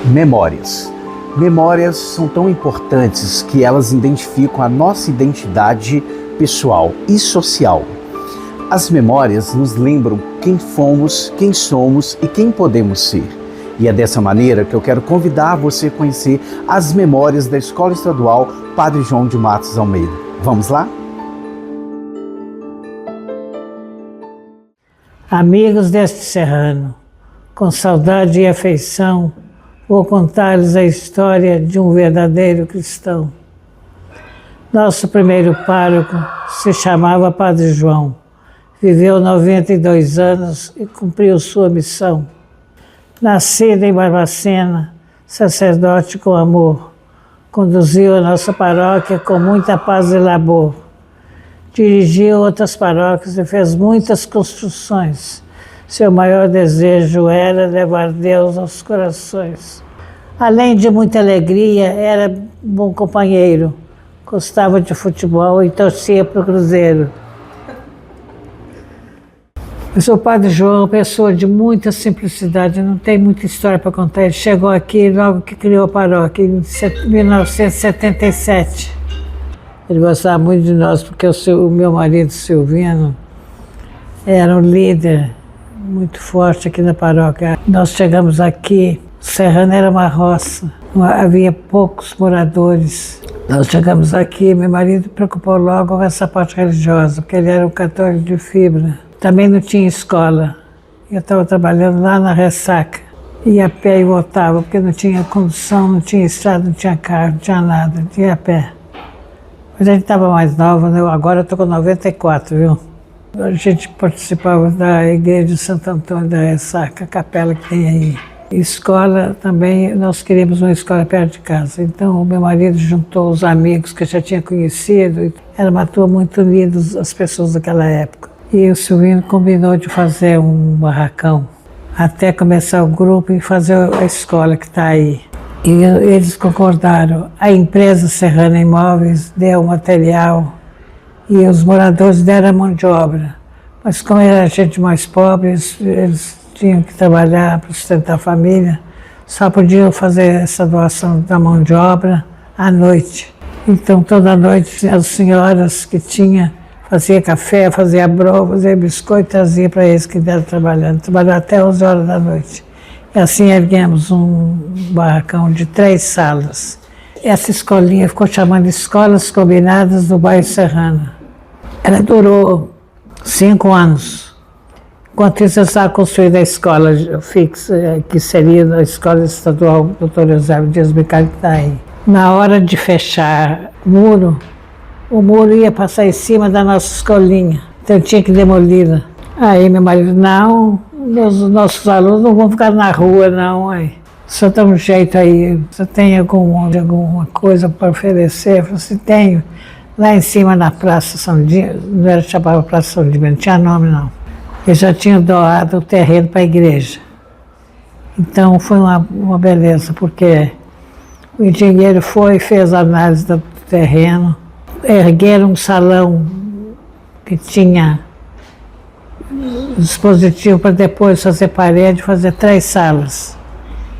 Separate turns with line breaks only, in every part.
Memórias. Memórias são tão importantes que elas identificam a nossa identidade pessoal e social. As memórias nos lembram quem fomos, quem somos e quem podemos ser. E é dessa maneira que eu quero convidar você a conhecer as memórias da Escola Estadual Padre João de Matos Almeida. Vamos lá?
Amigos deste serrano, com saudade e afeição, vou contar-lhes a história de um verdadeiro cristão. Nosso primeiro pároco se chamava Padre João. Viveu 92 anos e cumpriu sua missão. Nascido em Barbacena, sacerdote com amor, conduziu a nossa paróquia com muita paz e labor. Dirigiu outras paróquias e fez muitas construções. Seu maior desejo era levar Deus aos corações. Além de muita alegria, era um bom companheiro. Gostava de futebol e torcia para o Cruzeiro. Eu sou o Padre João, uma pessoa de muita simplicidade, não tem muita história para contar. Ele chegou aqui logo que criou a paróquia, em 1977. Ele gostava muito de nós, porque o meu marido, Silvino, era um líder muito forte aqui na paróquia. Nós chegamos aqui, o Serrano era uma roça, havia poucos moradores. Nós chegamos aqui, meu marido preocupou logo com essa parte religiosa, porque ele era um católico de fibra. Também não tinha escola. Eu estava trabalhando lá na Ressaca. Ia a pé e voltava, porque não tinha condução, não tinha estrada, não tinha carro, não tinha nada, ia a pé. Mas a gente estava mais nova, né? Agora eu estou com 94, viu? A gente participava da igreja de Santo Antônio da Ressaca, a capela que tem aí. Escola também, nós queríamos uma escola perto de casa. Então o meu marido juntou os amigos que eu já tinha conhecido. Era uma turma muito unida, as pessoas daquela época. E o Silvino combinou de fazer um barracão, até começar o grupo e fazer a escola que está aí. E eles concordaram. A empresa Serrana Imóveis deu o material e os moradores deram a mão de obra. Mas como era gente mais pobre, eles tinham que trabalhar para sustentar a família, só podiam fazer essa doação da mão de obra à noite. Então toda noite as senhoras que tinham fazia café, fazia broa, fazia biscoito, trazia para eles que estavam trabalhando. Trabalhava até 11 horas da noite. E assim erguemos um barracão de 3 salas. Essa escolinha ficou chamando Escolas Combinadas do Bairro Serrano. Ela durou 5 anos. Enquanto isso, eu estava construindo a escola fixa, que seria a Escola Estadual Dr. Eusébio Dias Bicalho, que está aí. Na hora de fechar o muro ia passar em cima da nossa escolinha, então eu tinha que demoli-la. Aí meu marido, não, nossos alunos não vão ficar na rua, não. Aí, só dá um jeito aí, você tem alguma coisa para oferecer? Eu falei assim, tenho. Lá em cima na Praça São Dimas, não era chamada Praça São Dimas, não tinha nome não. Eu já tinha doado o terreno para a igreja. Então foi uma beleza, porque o engenheiro fez a análise do terreno, ergueram um salão que tinha dispositivo para depois fazer parede, fazer 3 salas.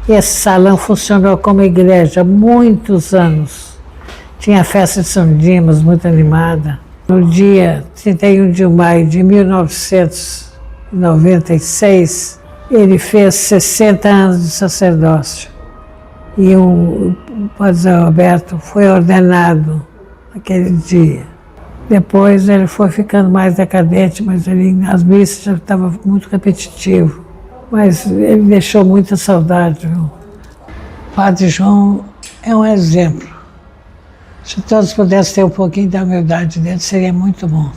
E esse salão funcionou como igreja há muitos anos. Tinha a festa de São Dimas, muito animada. No dia 31 de maio de 1996, ele fez 60 anos de sacerdócio. E o Padre Zé Roberto foi ordenado naquele dia. Depois ele foi ficando mais decadente, mas as missas já estavam muito repetitivo. Mas ele deixou muita saudade. Viu? O Padre João é um exemplo. Se todos pudessem ter um pouquinho da humildade dele, seria muito bom.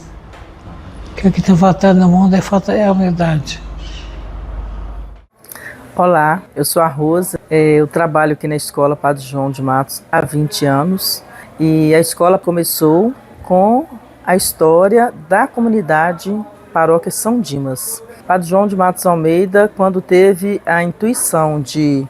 Porque o que está faltando no mundo é a humildade.
Olá, eu sou a Rosa. Eu trabalho aqui na Escola Padre João de Matos há 20 anos. E a escola começou com a história da comunidade Paróquia São Dimas. Padre João de Matos Almeida, quando teve a intuição de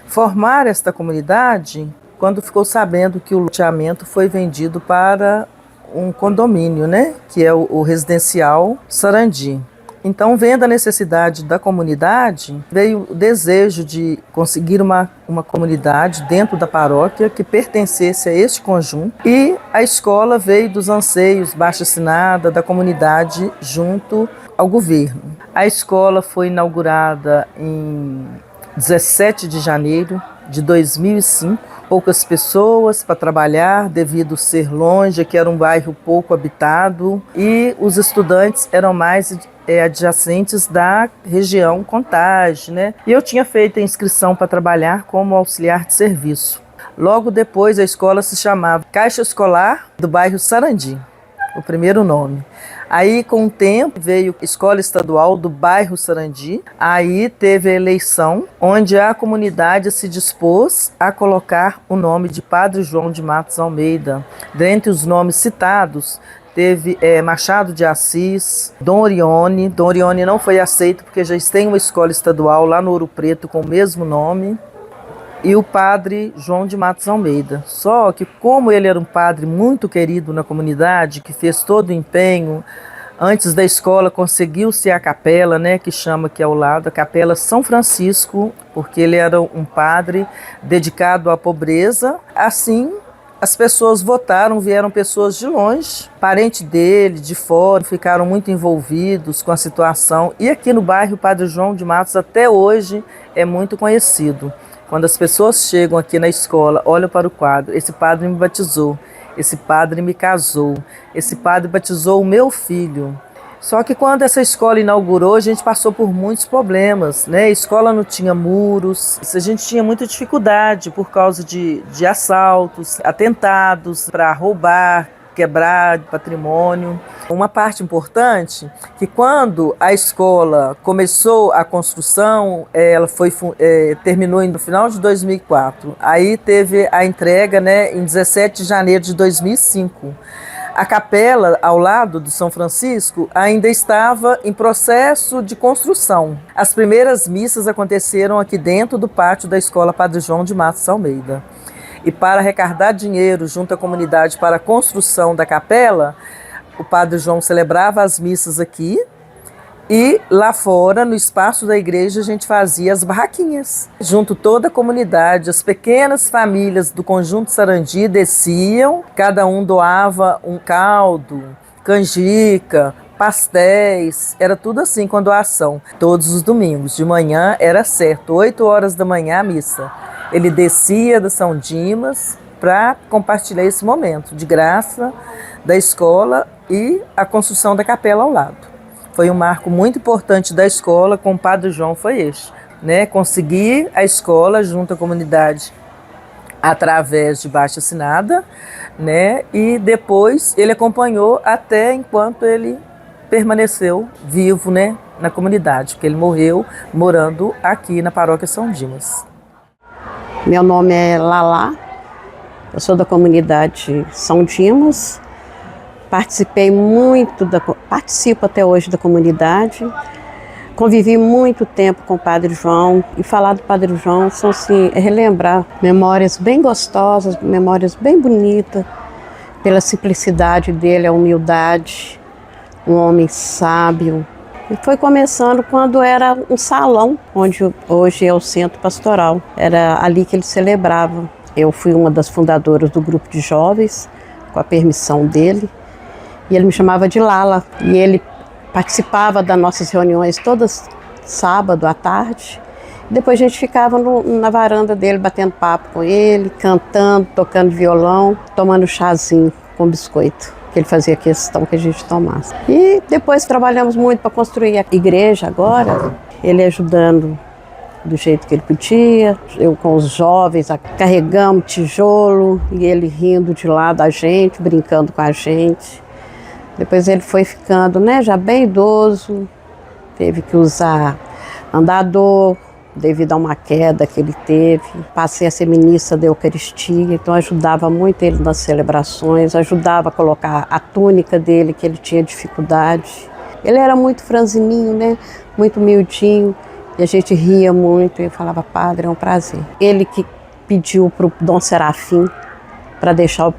formar esta comunidade, quando ficou sabendo que o loteamento foi vendido para um condomínio, né, que é o residencial Sarandi. Então, vendo a necessidade da comunidade, veio o desejo de conseguir uma comunidade dentro da paróquia que pertencesse a este conjunto, e a escola veio dos anseios abaixo-assinada da comunidade junto ao governo. A escola foi inaugurada em 17 de janeiro de 2005, poucas pessoas para trabalhar devido ser longe, que era um bairro pouco habitado, e os estudantes eram mais adjacentes da região Contagem, né? E eu tinha feito a inscrição para trabalhar como auxiliar de serviço. Logo depois a escola se chamava Caixa Escolar do bairro Sarandi, o primeiro nome. Aí, com o tempo, veio a Escola Estadual do bairro Sarandi. Aí teve a eleição, onde a comunidade se dispôs a colocar o nome de Padre João de Matos Almeida. Dentre os nomes citados, teve Machado de Assis, Dom Orione. Dom Orione não foi aceito porque já tem uma escola estadual lá no Ouro Preto com o mesmo nome. E o padre João de Matos Almeida. Só que como ele era um padre muito querido na comunidade, que fez todo o empenho, antes da escola conseguiu-se a capela, né, que chama aqui ao lado, a Capela São Francisco, porque ele era um padre dedicado à pobreza. Assim, as pessoas votaram, vieram pessoas de longe, parente dele, de fora, ficaram muito envolvidos com a situação. E aqui no bairro, o Padre João de Matos até hoje é muito conhecido. Quando as pessoas chegam aqui na escola, olham para o quadro, esse padre me batizou, esse padre me casou, esse padre batizou o meu filho. Só que quando essa escola inaugurou, a gente passou por muitos problemas, né? A escola não tinha muros, a gente tinha muita dificuldade por causa de assaltos, atentados para roubar, quebrar patrimônio. Uma parte importante que quando a escola começou a construção, ela terminou no final de 2004. Aí teve a entrega, né, em 17 de janeiro de 2005. A capela ao lado do São Francisco ainda estava em processo de construção. As primeiras missas aconteceram aqui dentro do pátio da Escola Padre João de Matos Almeida. E para arrecadar dinheiro junto à comunidade para a construção da capela, o Padre João celebrava as missas aqui, e lá fora, no espaço da igreja, a gente fazia as barraquinhas. Junto toda a comunidade, as pequenas famílias do Conjunto Sarandi desciam, cada um doava um caldo, canjica, pastéis, era tudo assim com doação. Todos os domingos, de manhã era certo, 8 horas da manhã a missa. Ele descia da São Dimas para compartilhar esse momento de graça da escola e a construção da capela ao lado. Foi um marco muito importante da escola com o Padre João, foi este, né? Conseguir a escola junto à comunidade através de baixa-assinada, né? E depois ele acompanhou até enquanto ele permaneceu vivo, né, na comunidade, porque ele morreu morando aqui na paróquia São Dimas.
Meu nome é Lala, eu sou da comunidade São Dimas, participo até hoje da comunidade, convivi muito tempo com o Padre João, e falar do Padre João são assim, relembrar memórias bem gostosas, memórias bem bonitas, pela simplicidade dele, a humildade, um homem sábio. E foi começando quando era um salão, onde hoje é o centro pastoral. Era ali que ele celebrava. Eu fui uma das fundadoras do grupo de jovens, com a permissão dele. E ele me chamava de Lala. E ele participava das nossas reuniões todas sábado à tarde. Depois a gente ficava na varanda dele, batendo papo com ele, cantando, tocando violão, tomando chazinho com biscoito, que ele fazia questão que a gente tomasse. E depois trabalhamos muito para construir a igreja agora, ele ajudando do jeito que ele podia, eu com os jovens, carregamos tijolo e ele rindo de lá da gente, brincando com a gente. Depois ele foi ficando, né, já bem idoso, teve que usar andador, devido a uma queda que ele teve. Passei a ser ministra da Eucaristia, então ajudava muito ele nas celebrações, ajudava a colocar a túnica dele, que ele tinha dificuldade. Ele era muito franzininho, né? Muito humildinho, e a gente ria muito, e eu falava, padre, é um prazer. Ele que pediu para o Dom Serafim para deixar o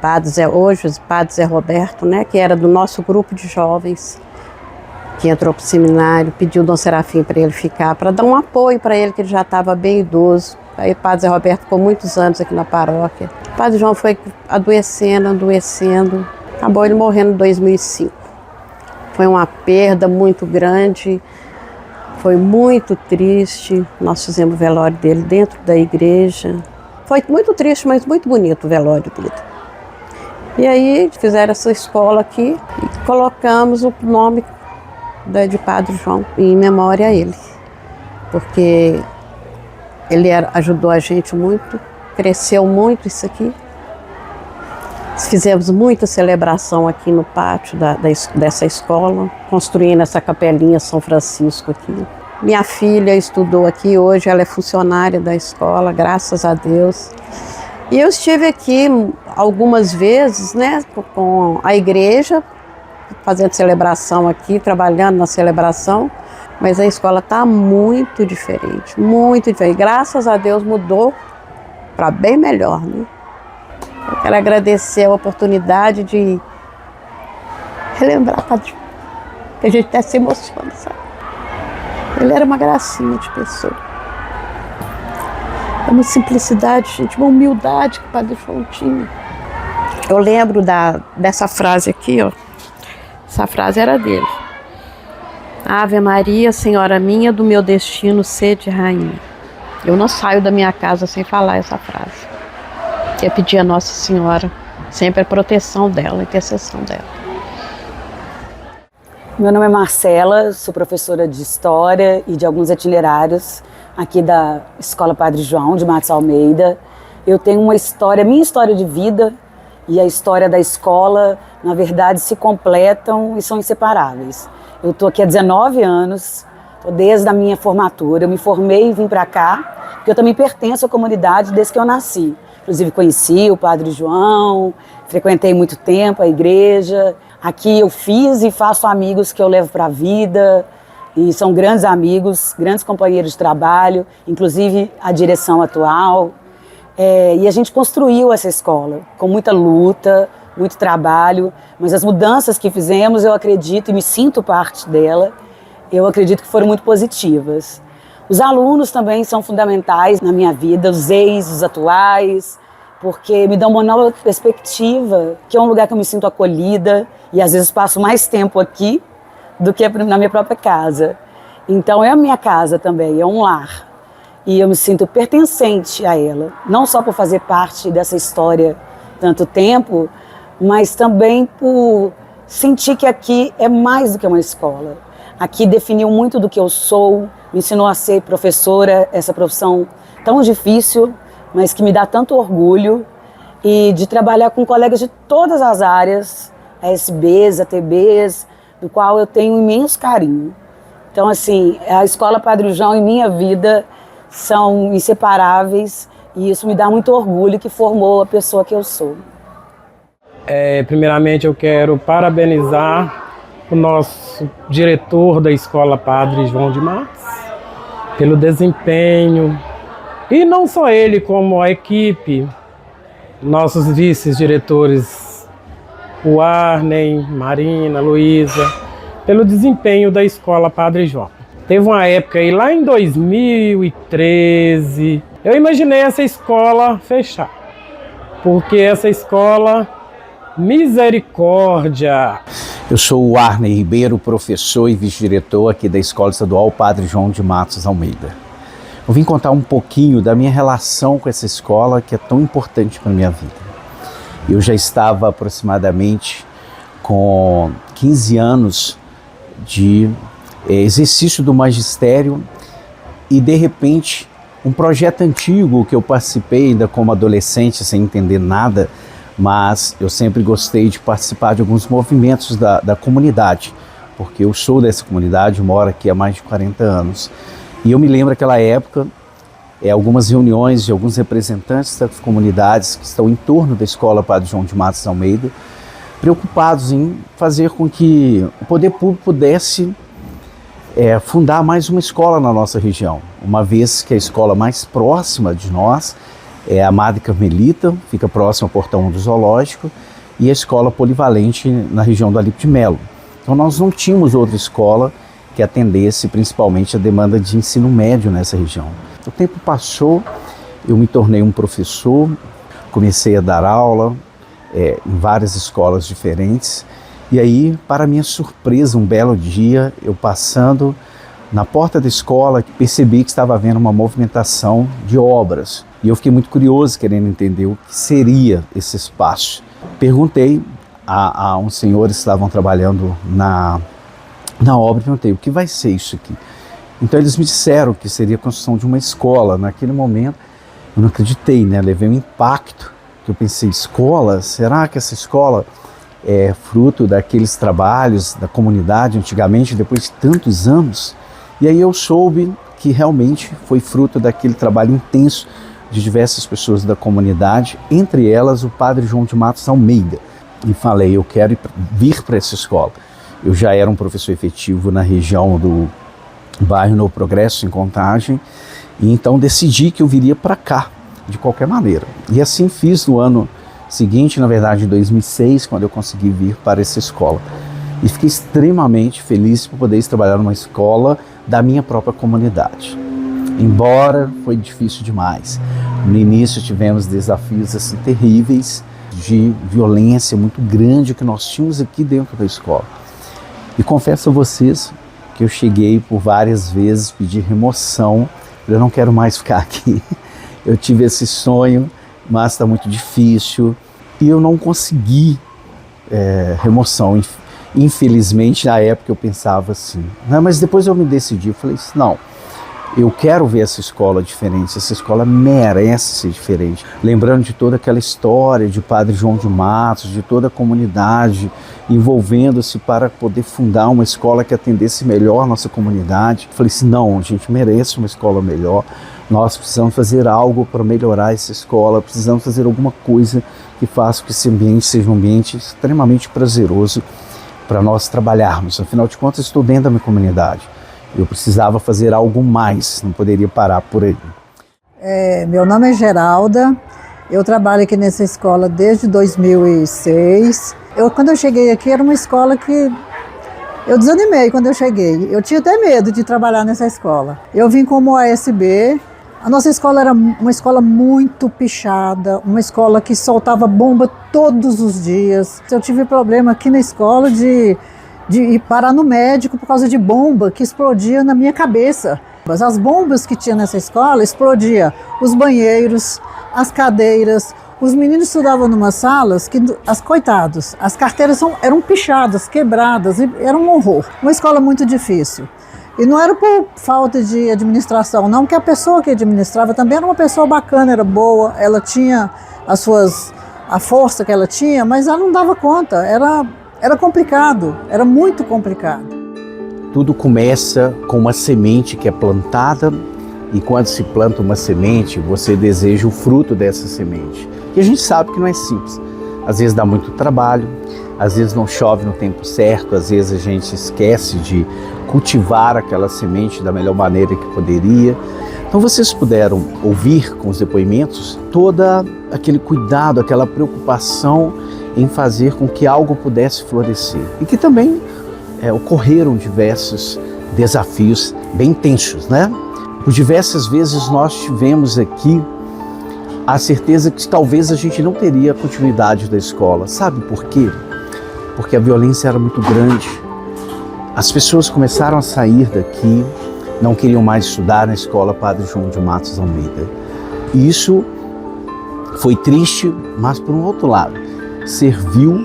padre Zé, hoje o padre Zé Roberto, né? Que era do nosso grupo de jovens, que entrou para o seminário, pediu o Dom Serafim para ele ficar, para dar um apoio para ele, que ele já estava bem idoso. Aí o Padre Zé Roberto ficou muitos anos aqui na paróquia. O Padre João foi adoecendo, acabou ele morrendo em 2005. Foi uma perda muito grande, foi muito triste. Nós fizemos o velório dele dentro da igreja. Foi muito triste, mas muito bonito o velório dele. E aí fizeram essa escola aqui e colocamos o nome de Padre João em memória a ele, porque ele ajudou a gente muito, cresceu muito isso aqui. Fizemos muita celebração aqui no pátio dessa escola, construindo essa capelinha São Francisco aqui. Minha filha estudou aqui, hoje ela é funcionária da escola, graças a Deus. E eu estive aqui algumas vezes, né, com a igreja, fazendo celebração aqui, trabalhando na celebração, mas a escola está muito diferente, muito diferente. Graças a Deus mudou para bem melhor, né? Eu quero agradecer a oportunidade de relembrar, Padre, que a gente até se emociona, sabe? Ele era uma gracinha de pessoa. É uma simplicidade, gente, uma humildade que o Padre João tinha. Eu lembro dessa frase aqui, ó. Essa frase era dele. Ave Maria, Senhora minha, do meu destino, sede rainha. Eu não saio da minha casa sem falar essa frase. Que é pedir a Nossa Senhora sempre a proteção dela, a intercessão dela.
Meu nome é Marcela, sou professora de História e de alguns itinerários aqui da Escola Padre João de Matos Almeida. Eu tenho uma história, minha história de vida e a história da escola, na verdade, se completam e são inseparáveis. Eu estou aqui há 19 anos, desde a minha formatura. Eu me formei e vim para cá, porque eu também pertenço à comunidade desde que eu nasci. Inclusive conheci o Padre João, frequentei muito tempo a igreja. Aqui eu fiz e faço amigos que eu levo para a vida, e são grandes amigos, grandes companheiros de trabalho, inclusive a direção atual. E a gente construiu essa escola com muita luta, muito trabalho, mas as mudanças que fizemos, eu acredito e me sinto parte dela, eu acredito que foram muito positivas. Os alunos também são fundamentais na minha vida, os ex, os atuais, porque me dão uma nova perspectiva, que é um lugar que eu me sinto acolhida e às vezes passo mais tempo aqui do que na minha própria casa. Então é a minha casa também, é um lar. E eu me sinto pertencente a ela, não só por fazer parte dessa história tanto tempo, mas também por sentir que aqui é mais do que uma escola. Aqui definiu muito do que eu sou, me ensinou a ser professora, essa profissão tão difícil, mas que me dá tanto orgulho, e de trabalhar com colegas de todas as áreas, ASBs, ATBs, do qual eu tenho um imenso carinho. Então, assim, a Escola Padre João e minha vida são inseparáveis, e isso me dá muito orgulho, que formou a pessoa que eu sou.
Primeiramente, eu quero parabenizar o nosso diretor da Escola Padre João de Matos pelo desempenho, e não só ele, como a equipe, nossos vice-diretores, o Arney, Marina, Luísa, pelo desempenho da Escola Padre João. Teve uma época aí, lá em 2013, eu imaginei essa escola fechar, porque essa escola, misericórdia.
Eu sou o Arney Ribeiro, professor e vice-diretor aqui da Escola Estadual Padre João de Matos Almeida. Eu vim contar um pouquinho da minha relação com essa escola, que é tão importante para a minha vida. Eu já estava aproximadamente com 15 anos de exercício do magistério, e de repente um projeto antigo que eu participei ainda como adolescente, sem entender nada, mas eu sempre gostei de participar de alguns movimentos da comunidade, porque eu sou dessa comunidade, moro aqui há mais de 40 anos. E eu me lembro daquela época, algumas reuniões de alguns representantes das comunidades que estão em torno da Escola Padre João de Matos Almeida, preocupados em fazer com que o poder público pudesse fundar mais uma escola na nossa região, uma vez que a escola mais próxima de nós é a Madre Carmelita, fica próximo ao portão do zoológico, e a escola polivalente na região do Alípio de Melo. Então nós não tínhamos outra escola que atendesse principalmente a demanda de ensino médio nessa região. O tempo passou, eu me tornei um professor, comecei a dar aula em várias escolas diferentes. E aí, para minha surpresa, um belo dia, eu passando na porta da escola, percebi que estava havendo uma movimentação de obras. E eu fiquei muito curioso, querendo entender o que seria esse espaço. Perguntei a uns senhores que estavam trabalhando na obra, perguntei, o que vai ser isso aqui? Então eles me disseram que seria a construção de uma escola. Naquele momento, eu não acreditei, né? Levei um impacto, que eu pensei, escola? Será que essa escola é fruto daqueles trabalhos da comunidade antigamente, depois de tantos anos? E aí eu soube que realmente foi fruto daquele trabalho intenso de diversas pessoas da comunidade, entre elas o padre João de Matos Almeida. E falei, eu quero vir para essa escola. Eu já era um professor efetivo na região do bairro Novo Progresso, em Contagem, e então decidi que eu viria para cá, de qualquer maneira. E assim fiz no ano seguinte, na verdade em 2006, quando eu consegui vir para essa escola. E fiquei extremamente feliz por poder trabalhar numa escola da minha própria comunidade. Embora foi difícil demais. No início tivemos desafios assim terríveis, de violência muito grande que nós tínhamos aqui dentro da escola. E confesso a vocês que eu cheguei por várias vezes pedir remoção, eu não quero mais ficar aqui. Eu tive esse sonho, mas está muito difícil e eu não consegui remoção. Infelizmente, na época eu pensava assim, né? Mas depois eu me decidi, eu falei assim, não, eu quero ver essa escola diferente, essa escola merece ser diferente. Lembrando de toda aquela história de Padre João de Matos, de toda a comunidade, envolvendo-se para poder fundar uma escola que atendesse melhor a nossa comunidade. Eu falei assim, não, a gente merece uma escola melhor, nós precisamos fazer algo para melhorar essa escola, precisamos fazer alguma coisa que faça que esse ambiente seja um ambiente extremamente prazeroso para nós trabalharmos. Afinal de contas, estou dentro da minha comunidade. Eu precisava fazer algo mais, não poderia parar por aí.
Meu nome é Geralda, eu trabalho aqui nessa escola desde 2006. Quando eu cheguei aqui, era uma escola que eu desanimei quando eu cheguei. Eu tinha até medo de trabalhar nessa escola. Eu vim como ASB. A nossa escola era uma escola muito pichada, uma escola que soltava bomba todos os dias. Eu tive problema aqui na escola de ir parar no médico por causa de bomba que explodia na minha cabeça. As bombas que tinha nessa escola explodiam os banheiros, as cadeiras. Os meninos estudavam em umas salas que, coitados, as carteiras eram pichadas, quebradas, era um horror. Uma escola muito difícil. E não era por falta de administração, não, porque a pessoa que administrava também era uma pessoa bacana, era boa, ela tinha a força que ela tinha, mas ela não dava conta, era complicado, era muito complicado.
Tudo começa com uma semente que é plantada e quando se planta uma semente, você deseja o fruto dessa semente. E a gente sabe que não é simples. Às vezes dá muito trabalho, às vezes não chove no tempo certo, às vezes a gente esquece de cultivar aquela semente da melhor maneira que poderia. Então vocês puderam ouvir com os depoimentos todo aquele cuidado, aquela preocupação em fazer com que algo pudesse florescer. E que também ocorreram diversos desafios bem tensos, né? Por diversas vezes nós tivemos aqui a certeza que talvez a gente não teria a continuidade da escola. Sabe por quê? Porque a violência era muito grande. As pessoas começaram a sair daqui, não queriam mais estudar na escola Padre João de Matos Almeida. E isso foi triste, mas por um outro lado, serviu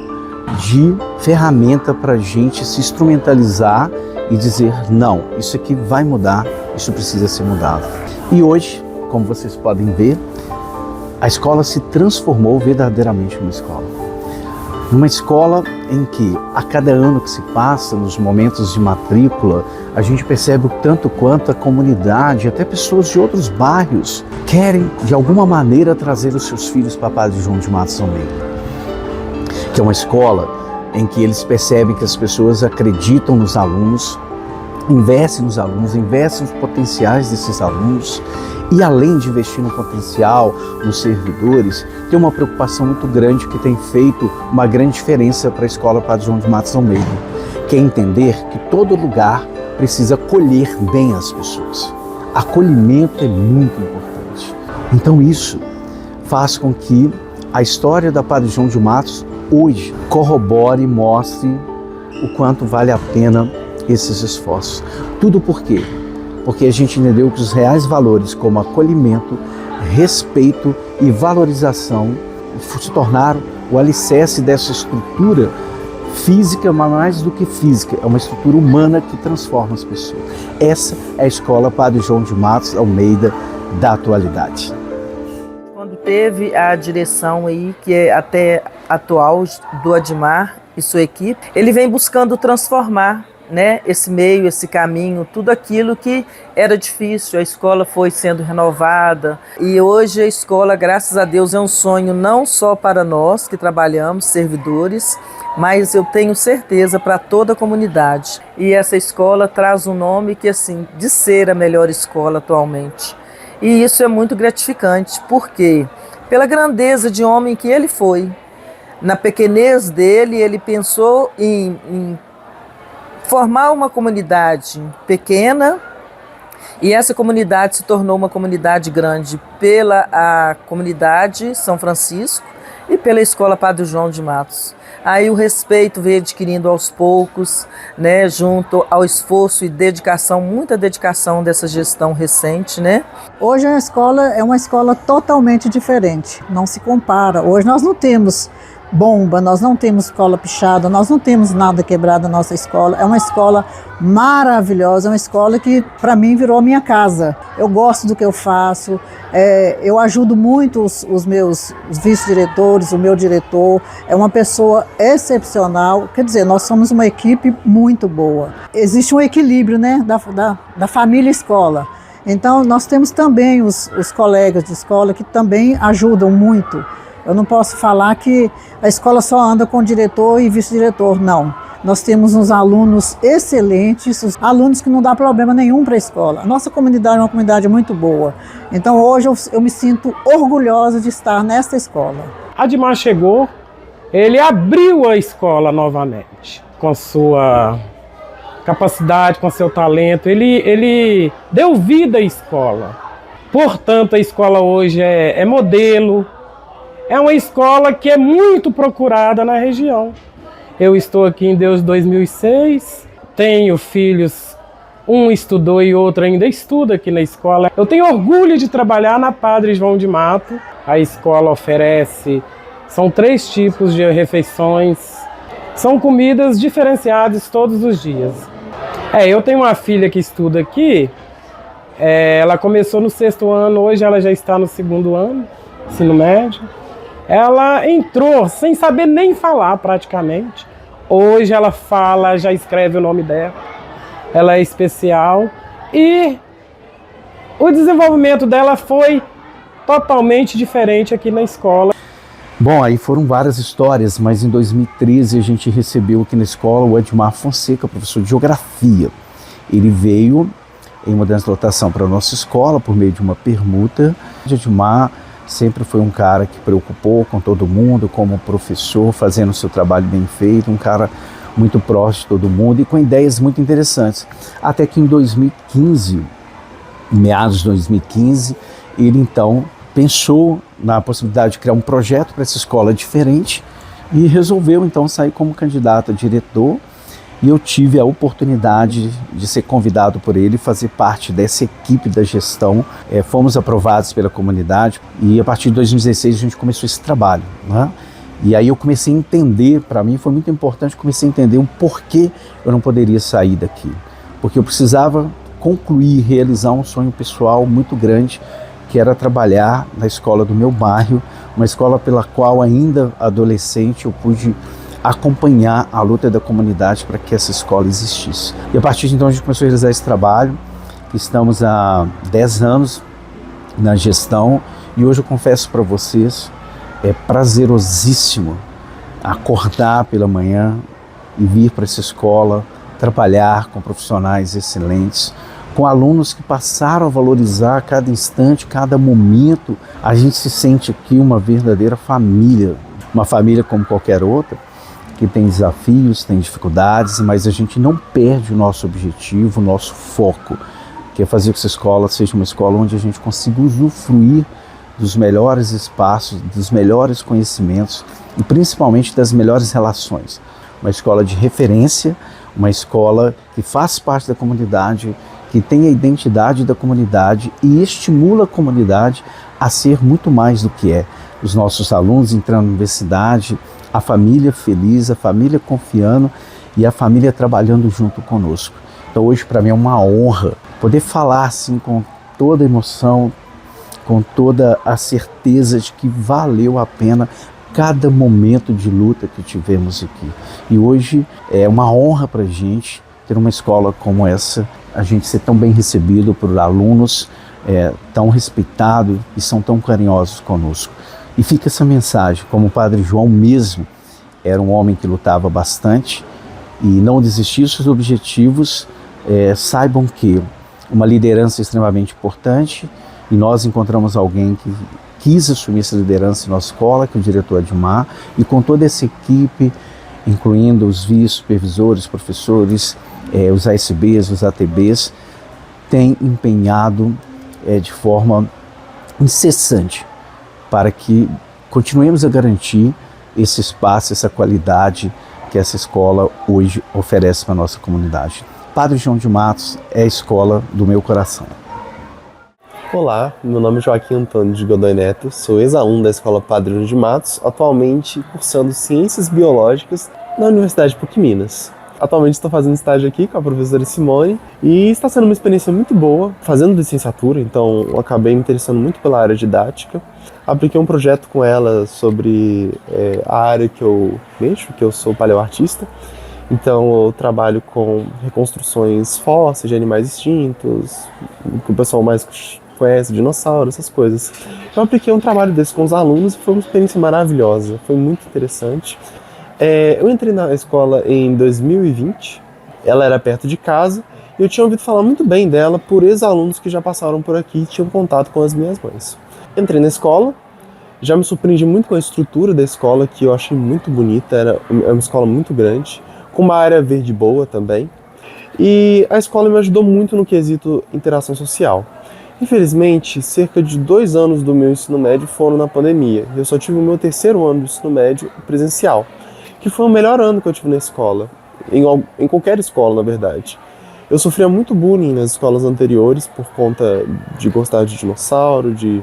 de ferramenta para a gente se instrumentalizar e dizer, não, isso aqui vai mudar, isso precisa ser mudado. E hoje, como vocês podem ver, a escola se transformou verdadeiramente numa escola. Numa escola em que, a cada ano que se passa, nos momentos de matrícula, a gente percebe o tanto quanto a comunidade, até pessoas de outros bairros, querem, de alguma maneira, trazer os seus filhos para Padre João de Matos Almeida. Que é uma escola em que eles percebem que as pessoas acreditam nos alunos, investem nos potenciais desses alunos e, além de investir no potencial, nos servidores, tem uma preocupação muito grande que tem feito uma grande diferença para a escola Padre João de Matos Almeida, que é entender que todo lugar precisa acolher bem as pessoas. Acolhimento é muito importante. Então isso faz com que a história da Padre João de Matos hoje corrobore e mostre o quanto vale a pena esses esforços. Tudo por quê? Porque a gente entendeu que os reais valores como acolhimento, respeito e valorização se tornaram o alicerce dessa estrutura física, mas mais do que física, é uma estrutura humana que transforma as pessoas. Essa é a Escola Padre João de Matos Almeida da atualidade.
Quando teve a direção aí, que é até atual, do Admar e sua equipe, ele vem buscando transformar, né, esse meio, esse caminho, tudo aquilo que era difícil. A escola foi sendo renovada e hoje a escola, graças a Deus, é um sonho não só para nós que trabalhamos, servidores, mas eu tenho certeza para toda a comunidade. E essa escola traz um nome que, assim, de ser a melhor escola atualmente. E isso é muito gratificante, porque pela grandeza de homem que ele foi, na pequenez dele, ele pensou em formar uma comunidade pequena, e essa comunidade se tornou uma comunidade grande pela a comunidade São Francisco e pela Escola Padre João de Matos. Aí o respeito veio adquirindo aos poucos, né, junto ao esforço e dedicação, muita dedicação dessa gestão recente, né?
Hoje a escola é uma escola totalmente diferente, não se compara. Hoje nós não temos bomba, nós não temos escola pichada, nós não temos nada quebrado na nossa escola. É uma escola maravilhosa, é uma escola que para mim virou a minha casa. Eu gosto do que eu faço, eu ajudo muito os meus vice-diretores, o meu diretor, é uma pessoa excepcional. Quer dizer, nós somos uma equipe muito boa. Existe um equilíbrio, né, da família escola. Então nós temos também os colegas de escola que também ajudam muito. Eu não posso falar que a escola só anda com diretor e vice-diretor, não. Nós temos uns alunos excelentes, os alunos que não dá problema nenhum para a escola. A nossa comunidade é uma comunidade muito boa. Então hoje eu me sinto orgulhosa de estar nesta escola.
Admar chegou, ele abriu a escola novamente, com sua capacidade, com seu talento. Ele deu vida à escola. Portanto, a escola hoje é modelo. É uma escola que é muito procurada na região. Eu estou aqui em Deus 2006, tenho filhos, um estudou e outro ainda estuda aqui na escola. Eu tenho orgulho de trabalhar na Padre João de Matos. A escola oferece, são 3 tipos de refeições, são comidas diferenciadas todos os dias. Eu tenho uma filha que estuda aqui, ela começou no 6º ano, hoje ela já está no 2º ano, ensino médio. Ela entrou sem saber nem falar praticamente. Hoje ela fala, já escreve o nome dela. Ela é especial e o desenvolvimento dela foi totalmente diferente aqui na escola.
Bom, aí foram várias histórias, mas em 2013 a gente recebeu aqui na escola o Admar Fonseca, professor de Geografia. Ele veio em mudança de lotação para a nossa escola por meio de uma permuta. O Admar sempre foi um cara que preocupou com todo mundo, como professor, fazendo o seu trabalho bem feito, um cara muito próximo de todo mundo e com ideias muito interessantes. Até que em 2015, meados de 2015, ele então pensou na possibilidade de criar um projeto para essa escola diferente e resolveu então sair como candidato a diretor. E eu tive a oportunidade de ser convidado por ele, fazer parte dessa equipe da gestão. Fomos aprovados pela comunidade e a partir de 2016 a gente começou esse trabalho, né? E aí eu comecei a entender, para mim foi muito importante, comecei a entender o porquê eu não poderia sair daqui. Porque eu precisava concluir, realizar um sonho pessoal muito grande, que era trabalhar na escola do meu bairro, uma escola pela qual ainda adolescente eu pude acompanhar a luta da comunidade para que essa escola existisse. E a partir de então a gente começou a realizar esse trabalho, que estamos há 10 anos na gestão, e hoje eu confesso para vocês, é prazerosíssimo acordar pela manhã e vir para essa escola, trabalhar com profissionais excelentes, com alunos que passaram a valorizar cada instante, cada momento. A gente se sente aqui uma verdadeira família, uma família como qualquer outra, que tem desafios, tem dificuldades, mas a gente não perde o nosso objetivo, o nosso foco, que é fazer que essa escola seja uma escola onde a gente consiga usufruir dos melhores espaços, dos melhores conhecimentos e principalmente das melhores relações. Uma escola de referência, uma escola que faz parte da comunidade, que tem a identidade da comunidade e estimula a comunidade a ser muito mais do que é. Os nossos alunos entrando na universidade, a família feliz, a família confiando e a família trabalhando junto conosco. Então hoje para mim é uma honra poder falar assim com toda a emoção, com toda a certeza de que valeu a pena cada momento de luta que tivemos aqui. E hoje é uma honra para a gente ter uma escola como essa, a gente ser tão bem recebido por alunos, tão respeitados e são tão carinhosos conosco. E fica essa mensagem, como o Padre João mesmo era um homem que lutava bastante e não desistia dos seus objetivos, saibam que uma liderança é extremamente importante e nós encontramos alguém que quis assumir essa liderança em nossa escola, que é o diretor Admar, e com toda essa equipe, incluindo os vice-supervisores, professores, os ASBs, os ATBs, tem empenhado de forma incessante para que continuemos a garantir esse espaço, essa qualidade que essa escola hoje oferece para a nossa comunidade. Padre João de Matos é a escola do meu coração.
Olá, meu nome é Joaquim Antônio de Godoy Neto, sou ex-aluno da Escola Padre João de Matos, atualmente cursando Ciências Biológicas na Universidade PUC Minas. Atualmente estou fazendo estágio aqui com a professora Simone e está sendo uma experiência muito boa, fazendo licenciatura, então eu acabei me interessando muito pela área didática. Apliquei um projeto com ela sobre a área que eu mexo, que eu sou paleoartista. Então eu trabalho com reconstruções fósseis de animais extintos, que o pessoal mais conhece, dinossauros, essas coisas. Eu apliquei um trabalho desse com os alunos e foi uma experiência maravilhosa, foi muito interessante. Eu entrei na escola em 2020, ela era perto de casa e eu tinha ouvido falar muito bem dela por ex-alunos que já passaram por aqui e tinham contato com as minhas mães. Entrei na escola, já me surpreendi muito com a estrutura da escola, que eu achei muito bonita, era uma escola muito grande, com uma área verde boa também. E a escola me ajudou muito no quesito interação social. Infelizmente, cerca de 2 anos do meu ensino médio foram na pandemia. Eu só tive o meu 3º ano do ensino médio presencial, que foi o melhor ano que eu tive na escola, em qualquer escola, na verdade. Eu sofria muito bullying nas escolas anteriores por conta de gostar de dinossauro, de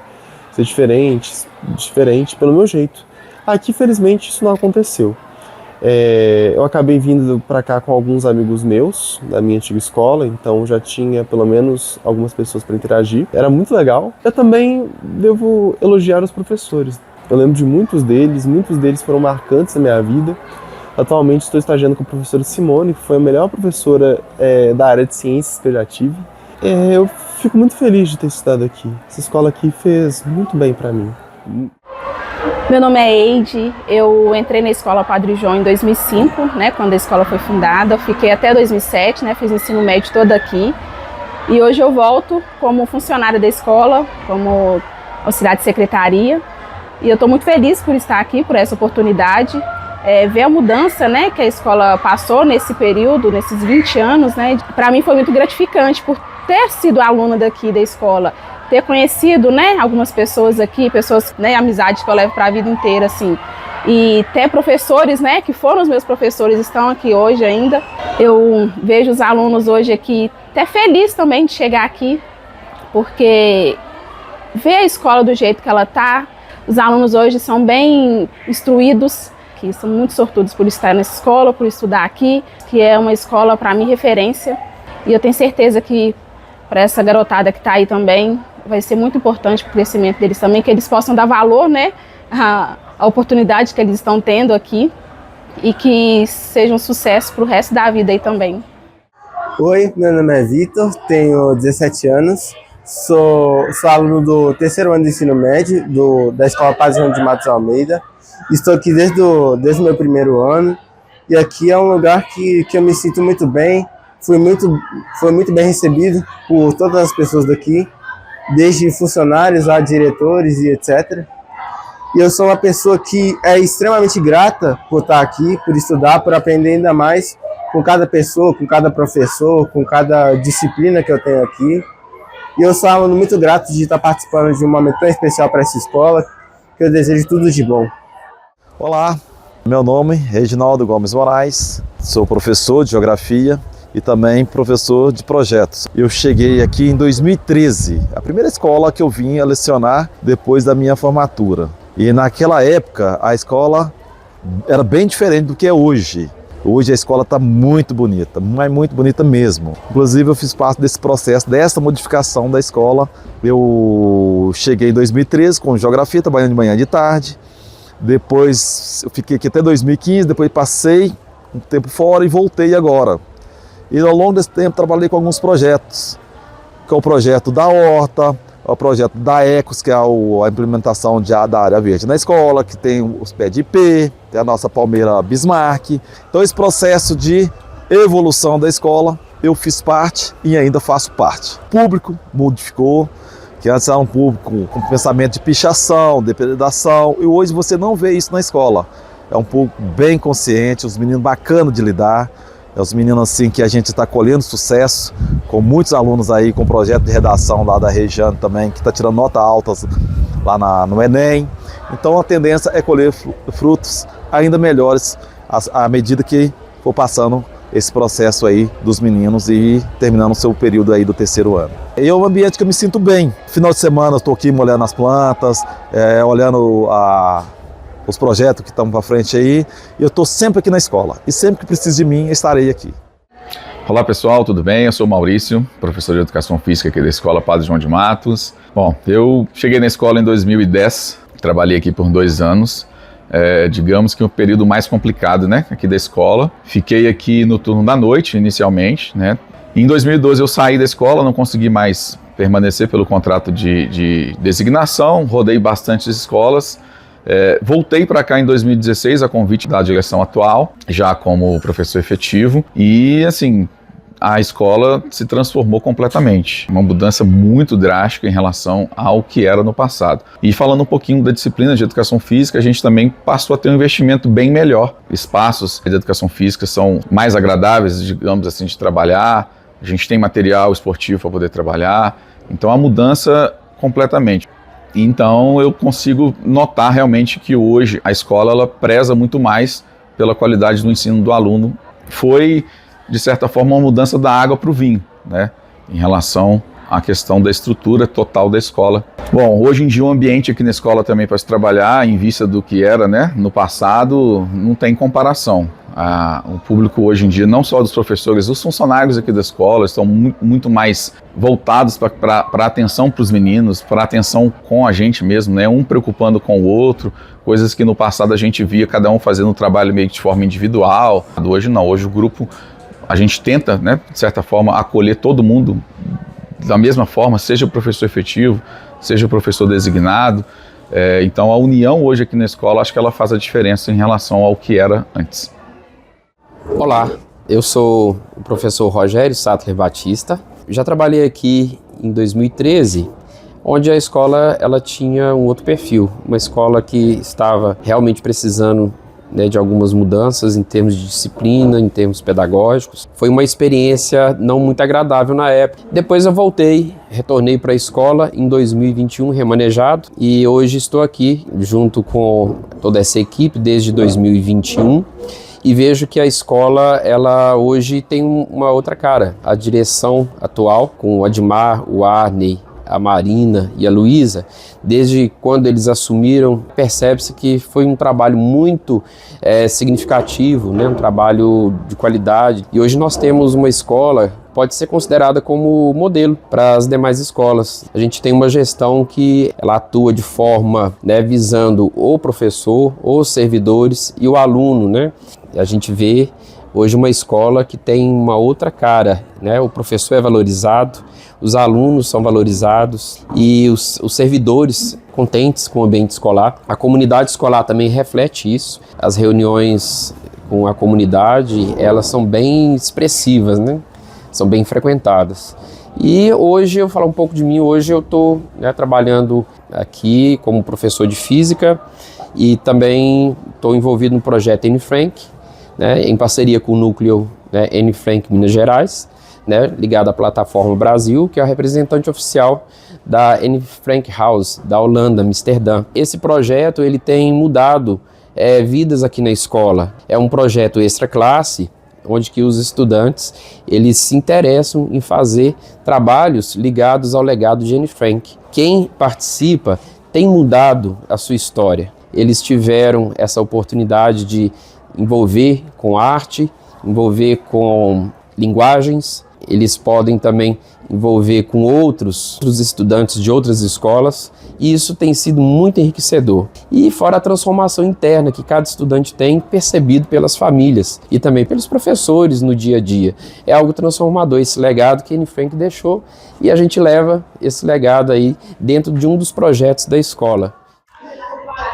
ser diferente pelo meu jeito. Aqui, felizmente, isso não aconteceu. Eu acabei vindo para cá com alguns amigos meus da minha antiga escola, então já tinha pelo menos algumas pessoas para interagir. Era muito legal. Eu também devo elogiar os professores. Eu lembro de muitos deles foram marcantes na minha vida. Atualmente estou estagiando com a professora Simone, que foi a melhor professora da área de ciências que eu já tive. Eu fico muito feliz de ter estudado aqui. Essa escola aqui fez muito bem para mim.
Meu nome é Eide, eu entrei na Escola Padre João em 2005, né, quando a escola foi fundada. Eu fiquei até 2007, né, fiz o ensino médio todo aqui. E hoje eu volto como funcionária da escola, como auxiliar de secretaria. E eu estou muito feliz por estar aqui, por essa oportunidade. Ver a mudança, né, que a escola passou nesse período, nesses 20 anos, né, para mim foi muito gratificante por ter sido aluna daqui da escola, ter conhecido, né, algumas pessoas aqui, pessoas, né, amizades que eu levo para a vida inteira, assim, e ter professores, né, que foram os meus professores, estão aqui hoje ainda. Eu vejo os alunos hoje aqui até feliz também de chegar aqui, porque ver a escola do jeito que ela está, os alunos hoje são bem instruídos, que são muito sortudos por estar nessa escola, por estudar aqui, que é uma escola para mim referência, e eu tenho certeza que para essa garotada que está aí também, vai ser muito importante para o crescimento deles também, que eles possam dar valor, né, à oportunidade que eles estão tendo aqui e que seja um sucesso para o resto da vida aí também.
Oi, meu nome é Vitor, tenho 17 anos, sou aluno do 3º ano do ensino médio da Escola Padre João de Matos Almeida. Estou aqui desde o meu 1º ano e aqui é um lugar que eu me sinto muito bem. Fui muito bem recebido por todas as pessoas daqui, desde funcionários a diretores e etc. E eu sou uma pessoa que é extremamente grata por estar aqui, por estudar, por aprender ainda mais com cada pessoa, com cada professor, com cada disciplina que eu tenho aqui. E eu sou um aluno muito grato de estar participando de um momento tão especial para essa escola, que eu desejo tudo de bom.
Olá, meu nome é Reginaldo Gomes Moraes, sou professor de Geografia e também professor de projetos. Eu cheguei aqui em 2013, a primeira escola que eu vim a lecionar depois da minha formatura. E naquela época a escola era bem diferente do que é hoje. Hoje a escola está muito bonita, mas muito bonita mesmo. Inclusive eu fiz parte desse processo, dessa modificação da escola. Eu cheguei em 2013 com Geografia, trabalhando de manhã e de tarde. Depois eu fiquei aqui até 2015, depois passei um tempo fora e voltei agora. E ao longo desse tempo trabalhei com alguns projetos, que é o projeto da Horta, o projeto da Ecos, que é a implementação da área verde na escola, que tem os pés de IP, tem a nossa palmeira Bismarck. Então esse processo de evolução da escola, eu fiz parte e ainda faço parte. O público modificou, que antes era um público com pensamento de pichação, depredação, e hoje você não vê isso na escola. É um público bem consciente, os meninos bacanas de lidar. É os meninos assim que a gente está colhendo sucesso, com muitos alunos aí com projeto de redação lá da região também, que está tirando notas altas lá no Enem. Então a tendência é colher frutos ainda melhores à medida que for passando esse processo aí dos meninos e terminando o seu período aí do terceiro ano. E é um ambiente que eu me sinto bem. Final de semana eu estou aqui molhando as plantas, olhando os projetos que estão para frente aí, e eu estou sempre aqui na escola, e sempre que precisa de mim, estarei aqui.
Olá pessoal, tudo bem? Eu sou o Maurício, professor de Educação Física aqui da Escola Padre João de Matos. Bom, eu cheguei na escola em 2010, trabalhei aqui por 2 anos, digamos que o período mais complicado, né, aqui da escola. Fiquei aqui no turno da noite, inicialmente, né. Em 2012 eu saí da escola, não consegui mais permanecer pelo contrato de designação, rodei bastante escolas. Voltei para cá em 2016 a convite da direção atual, já como professor efetivo, e assim, a escola se transformou completamente, uma mudança muito drástica em relação ao que era no passado. E falando um pouquinho da disciplina de Educação Física, a gente também passou a ter um investimento bem melhor. Espaços de Educação Física são mais agradáveis, digamos assim, de trabalhar, a gente tem material esportivo para poder trabalhar, então a mudança completamente. Então eu consigo notar realmente que hoje a escola ela preza muito mais pela qualidade do ensino do aluno. Foi, de certa forma, uma mudança da água para o vinho, né, em relação à questão da estrutura total da escola. Bom, hoje em dia o ambiente aqui na escola também para se trabalhar, em vista do que era, né, no passado, não tem comparação. O público hoje em dia, não só dos professores, os funcionários aqui da escola estão muito mais voltados para a atenção para os meninos, para a atenção com a gente mesmo, né? Um preocupando com o outro, coisas que no passado a gente via cada um fazendo o trabalho meio que de forma individual. Hoje não, hoje o grupo, a gente tenta, né, de certa forma, acolher todo mundo da mesma forma, seja o professor efetivo, seja o professor designado. Então a união hoje aqui na escola, acho que ela faz a diferença em relação ao que era antes.
Olá, eu sou o professor Rogério Sattler Batista. Já trabalhei aqui em 2013, onde a escola ela tinha um outro perfil, uma escola que estava realmente precisando, né, de algumas mudanças em termos de disciplina, em termos pedagógicos. Foi uma experiência não muito agradável na época. Depois eu retornei para a escola em 2021, remanejado, e hoje estou aqui junto com toda essa equipe desde 2021. E vejo que a escola, ela hoje tem uma outra cara. A direção atual, com o Admar, o Arney, a Marina e a Luísa, desde quando eles assumiram, percebe-se que foi um trabalho muito significativo, né? Um trabalho de qualidade. E hoje nós temos uma escola pode ser considerada como modelo para as demais escolas. A gente tem uma gestão que ela atua de forma, né, visando o professor, os servidores e o aluno, né? A gente vê hoje uma escola que tem uma outra cara, né? O professor é valorizado, os alunos são valorizados e os servidores contentes com o ambiente escolar. A comunidade escolar também reflete isso. As reuniões com a comunidade, elas são bem expressivas, né? São bem frequentadas. E hoje, eu vou falar um pouco de mim, hoje eu estou trabalhando aqui como professor de física e também estou envolvido no projeto Anne Frank, né, em parceria com o núcleo Anne Frank Minas Gerais, né, ligado à Plataforma Brasil, que é a representante oficial da Anne Frank House, da Holanda, Amsterdã. Esse projeto ele tem mudado vidas aqui na escola. É um projeto extra classe, onde que os estudantes eles se interessam em fazer trabalhos ligados ao legado de Anne Frank. Quem participa tem mudado a sua história. Eles tiveram essa oportunidade de envolver com arte, envolver com linguagens, eles podem também envolver com outros estudantes de outras escolas, e isso tem sido muito enriquecedor. E fora a transformação interna que cada estudante tem percebido pelas famílias e também pelos professores no dia a dia. É algo transformador esse legado que Anne Frank deixou, e a gente leva esse legado aí dentro de um dos projetos da escola.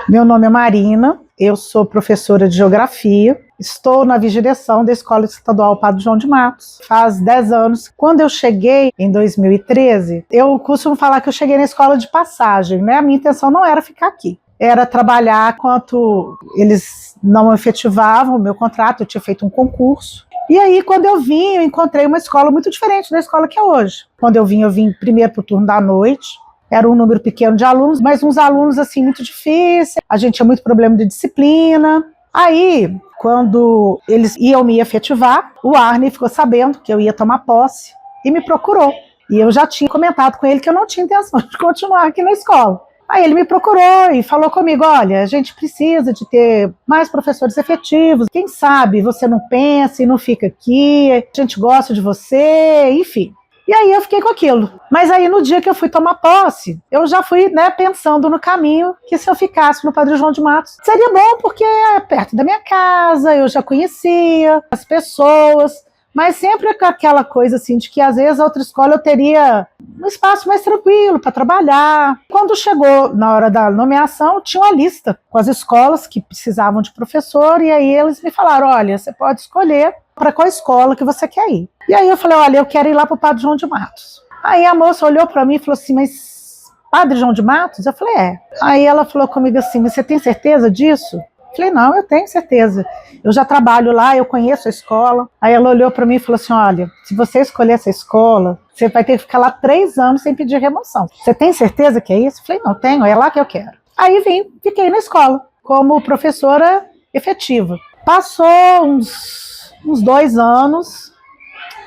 Meu nome é Marina, eu sou professora de Geografia, estou na vice-direção da Escola Estadual Padre João de Matos, faz 10 anos. Quando eu cheguei, em 2013, eu costumo falar que eu cheguei na escola de passagem, né? A minha intenção não era ficar aqui, era trabalhar enquanto eles não efetivavam o meu contrato, eu tinha feito um concurso. E aí, quando eu vim, eu encontrei uma escola muito diferente da escola que é hoje. Quando eu vim primeiro para o turno da noite. Era um número pequeno de alunos, mas uns alunos assim muito difíceis. A gente tinha muito problema de disciplina. Aí, quando eles iam me efetivar, o Arne ficou sabendo que eu ia tomar posse e me procurou. E eu já tinha comentado com ele que eu não tinha intenção de continuar aqui na escola. Aí ele me procurou e falou comigo: olha, a gente precisa de ter mais professores efetivos. Quem sabe você não pensa e não fica aqui, a gente gosta de você, enfim. E aí eu fiquei com aquilo. Mas aí no dia que eu fui tomar posse, eu já fui pensando no caminho que se eu ficasse no Padre João de Matos, seria bom porque é perto da minha casa, eu já conhecia as pessoas, mas sempre com aquela coisa assim de que às vezes a outra escola eu teria um espaço mais tranquilo para trabalhar. Quando chegou na hora da nomeação, tinha uma lista com as escolas que precisavam de professor, e aí eles me falaram: olha, você pode escolher para qual escola que você quer ir. E aí eu falei: olha, eu quero ir lá para o Padre João de Matos. Aí a moça olhou para mim e falou assim: mas Padre João de Matos? Eu falei: é. Aí ela falou comigo assim: você tem certeza disso? Eu falei: não, eu tenho certeza. Eu já trabalho lá, eu conheço a escola. Aí ela olhou para mim e falou assim: olha, se você escolher essa escola, você vai ter que ficar lá 3 anos sem pedir remoção. Você tem certeza que é isso? Eu falei: não, tenho, é lá que eu quero. Aí fiquei na escola como professora efetiva. Passou uns 2 anos,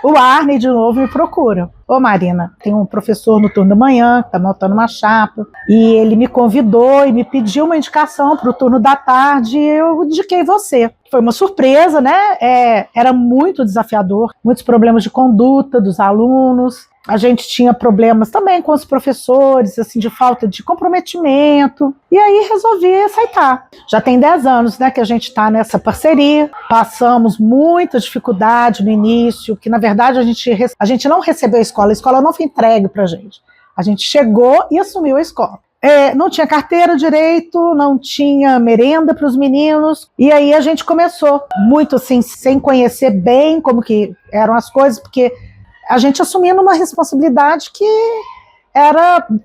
o Arne de novo me procura. Ô Marina, tem um professor no turno da manhã que está montando uma chapa, e ele me convidou e me pediu uma indicação para o turno da tarde, e eu indiquei você. Foi uma surpresa, né? Era muito desafiador, muitos problemas de conduta dos alunos. A gente tinha problemas também com os professores, assim, de falta de comprometimento. E aí resolvi aceitar. Já tem 10 anos, né, que a gente está nessa parceria. Passamos muita dificuldade no início, que na verdade a gente não recebeu a escola não foi entregue para a gente. A gente chegou e assumiu a escola. Não tinha carteira direito, não tinha merenda para os meninos, e aí a gente começou muito assim, sem conhecer bem como que eram as coisas, porque a gente assumindo uma responsabilidade que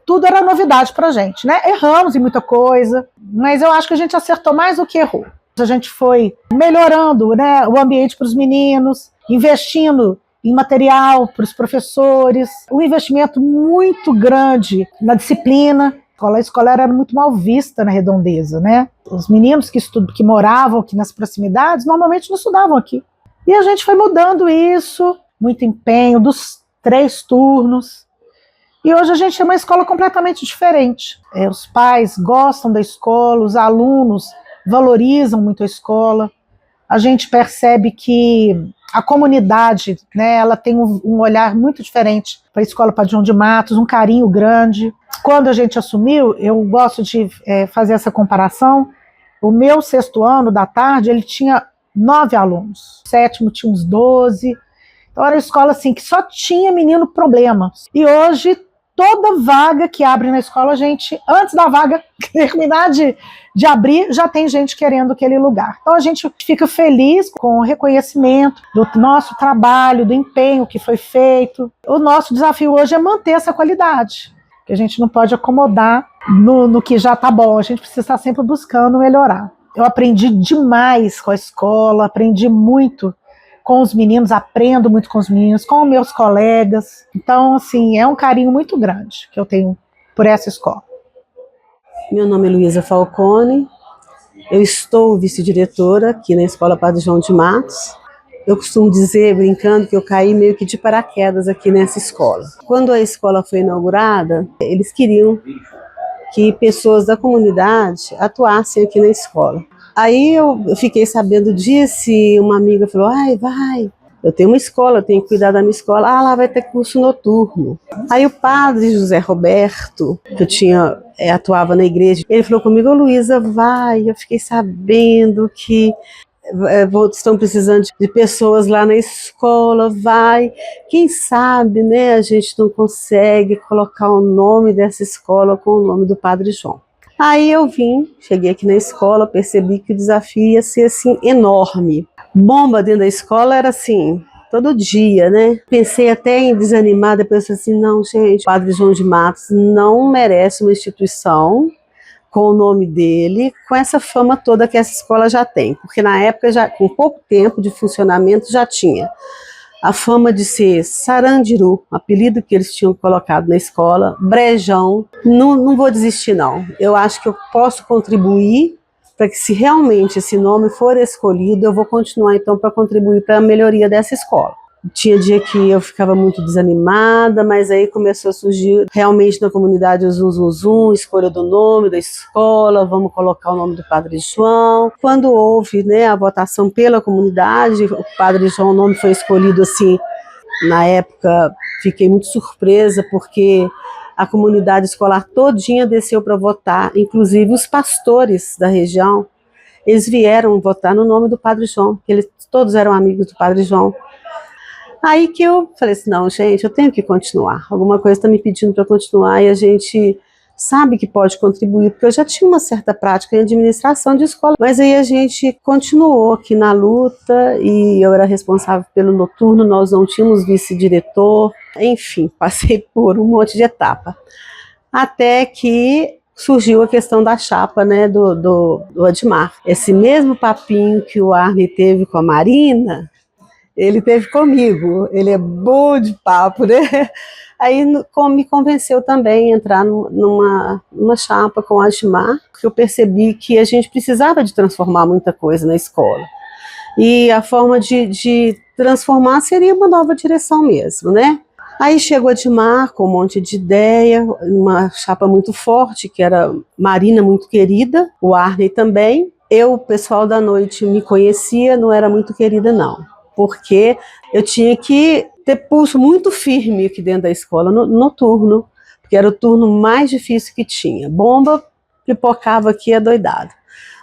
tudo era novidade pra gente, né? Erramos em muita coisa, mas eu acho que a gente acertou mais do que errou. A gente foi melhorando, né, o ambiente para os meninos, investindo em material para os professores, um investimento muito grande na disciplina. A escola era muito mal vista na Redondeza, né? Os meninos que moravam aqui nas proximidades normalmente não estudavam aqui. E a gente foi mudando isso, muito empenho, dos 3 turnos. E hoje a gente tem uma escola completamente diferente. Os pais gostam da escola, os alunos valorizam muito a escola. A gente percebe que a comunidade, né, ela tem um olhar muito diferente para a Escola Padre João de Matos, um carinho grande. Quando a gente assumiu, eu gosto de fazer essa comparação, o meu 6º ano da tarde, ele tinha 9 alunos, o 7º tinha uns 12, então era uma escola assim, que só tinha menino problema. E hoje toda vaga que abre na escola, a gente, antes da vaga terminar de abrir, já tem gente querendo aquele lugar. Então a gente fica feliz com o reconhecimento do nosso trabalho, do empenho que foi feito. O nosso desafio hoje é manter essa qualidade, que a gente não pode acomodar no que já está bom, a gente precisa estar sempre buscando melhorar. Eu aprendi demais com a escola, aprendi muito com os meninos, aprendo muito com os meninos, com meus colegas. Então, assim, é um carinho muito grande que eu tenho por essa escola.
Meu nome é Luísa Falcone, eu estou vice-diretora aqui na Escola Padre João de Matos. Eu costumo dizer, brincando, que eu caí meio que de paraquedas aqui nessa escola. Quando a escola foi inaugurada, eles queriam que pessoas da comunidade atuassem aqui na escola. Aí eu fiquei sabendo disso e uma amiga falou, vai, eu tenho uma escola, eu tenho que cuidar da minha escola. Ah, lá vai ter curso noturno. Aí o padre José Roberto, que eu atuava na igreja, ele falou comigo, Luísa, vai. Eu fiquei sabendo que estão precisando de pessoas lá na escola, vai. Quem sabe, né, a gente não consegue colocar o nome dessa escola com o nome do Padre João. Aí eu cheguei aqui na escola, percebi que o desafio ia ser assim enorme. Bomba dentro da escola era assim, todo dia, né? Pensei até em desanimar, depois falei assim, não, gente, o Padre João de Matos não merece uma instituição com o nome dele, com essa fama toda que essa escola já tem. Porque na época, já com pouco tempo de funcionamento, já tinha a fama de ser Sarandiru, apelido que eles tinham colocado na escola, Brejão. Não vou desistir, não. Eu acho que eu posso contribuir para que, se realmente esse nome for escolhido, eu vou continuar, então, para contribuir para a melhoria dessa escola. Tinha dia que eu ficava muito desanimada, mas aí começou a surgir realmente na comunidade o zum, escolha do nome da escola, vamos colocar o nome do Padre João. Quando houve, né, a votação pela comunidade, o Padre João, o nome foi escolhido assim, na época fiquei muito surpresa, porque a comunidade escolar todinha desceu para votar, inclusive os pastores da região, eles vieram votar no nome do Padre João, porque eles todos eram amigos do Padre João. Aí que eu falei assim, não, gente, eu tenho que continuar. Alguma coisa está me pedindo para continuar e a gente sabe que pode contribuir, porque eu já tinha uma certa prática em administração de escola, mas aí a gente continuou aqui na luta e eu era responsável pelo noturno, nós não tínhamos vice-diretor, enfim, passei por um monte de etapa. Até que surgiu a questão da chapa, né, do Admar. Esse mesmo papinho que o Arne teve com a Marina, ele teve comigo, ele é bom de papo, né? Aí me convenceu também a entrar numa chapa com a Admar, porque eu percebi que a gente precisava de transformar muita coisa na escola. E a forma de transformar seria uma nova direção mesmo, né? Aí chegou a Admar com um monte de ideia, uma chapa muito forte, que era Marina, muito querida, o Arne também. O pessoal da noite me conhecia, não era muito querida não, porque eu tinha que ter pulso muito firme aqui dentro da escola, noturno, porque era o turno mais difícil que tinha. Bomba pipocava aqui adoidado.